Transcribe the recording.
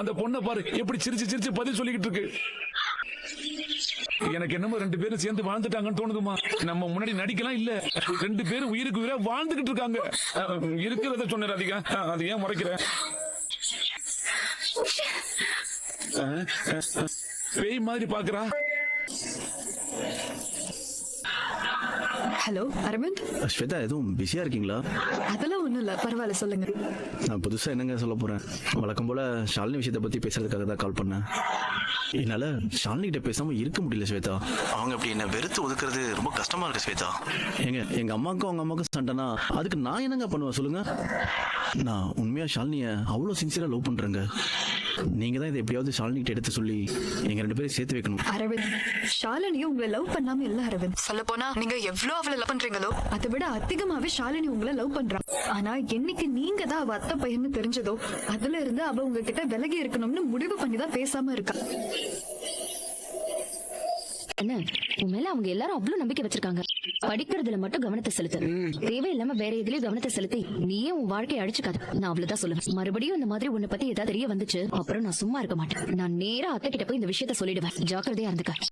அந்த பொண்ணை பாரு எப்படி சிரிச்சு சிரிச்சு பதில் சொல்லிக்கிட்டு இருக்கு. எனக்கு என்னமோ 2 பேரும் சேர்ந்து வாழ்ந்துட்டாங்கன்னு தோணுதுமா. நம்ம முன்னாடி நடிக்கலாம் இல்ல, 2 பேரும் உயிருக்கு உயிரா வாழ்ந்துகிட்டு இருக்காங்க. இருக்கிறத சொன்ன ராதிகா, அது ஏன் முறைக்கிற? பேய் மாதிரி பாக்குறா. ஹலோ அரவிந்த். ஸ்வேதா, எதுவும் பிஸியா இருக்கீங்களா? அதெல்லாம் ஒண்ணும் இல்ல, பரவாயில்ல சொல்லுங்க. நான் புதுசா என்னங்க சொல்ல போறேன். வழக்கம் போல ஷாலினி விஷயத்தை பத்தி பேசுறதுக்காக தான் கால் பண்ணேன். என்னால ஷாலினி கிட்ட பேசாம இருக்க முடியல ஸ்வேதா. அவங்க அப்படி என்ன வெறுத்து ஒதுக்குறது ரொம்ப கஷ்டமா இருக்கு ஸ்வேதா. எங்க அம்மாக்கும் அவங்க அம்மாக்கும் சண்டைனா அதுக்கு நான் என்னங்க பண்ணுவேன் சொல்லுங்க? நான் உண்மையா ஷாலினிய அவ்வளவு சின்சியரா லவ் பண்றேங்க. நீங்க தான் இதை எப்படியாவது ஷாலினி கிட்ட எடுத்து சொல்லி எங்க 2 பேரும் சேர்த்து வைக்கணும். அரவிந்த், ஷாலினியும் உங்களை லவ் பண்ணாம இல்ல அரவிந்த். சொல்ல போனா நீங்க எவ்வளவு அவளை லவ் பண்றீங்களோ அதை விட அதிகமாவே ஷாலினி உங்களை லவ் பண்றா. ஆனா என்னைக்கு நீங்க தான் அவ அத்தை பையன்னு தெரிஞ்சதோ அதுல இருந்து அவ உங்ககிட்ட விலகி இருக்கணும்னு முடிவு பண்ணி தான் பேசாம இருக்கா. என்ன உன் மேல அவங்க எல்லாரும் அவ்வளவு நம்பிக்கை வச்சிருக்காங்க. படிக்கிறதுல மட்டும் கவனத்தை செலுத்து, தேவையில்லாம வேற எதுலயும் கவனத்தை செலுத்தி நீயே உன் வாழ்க்கையை அழிச்சுக்காது. நான் அவ்வளவுதான் சொல்லுவேன். மறுபடியும் இந்த மாதிரி உன்னை பத்தி ஏதாவது தெரிய வந்துச்சு அப்புறம் நான் சும்மா இருக்க மாட்டேன். நான் நேரா அத்தை கிட்ட போய் இந்த விஷயத்த சொல்லிடுவேன். ஜாக்கிரதையா இருந்துக்க.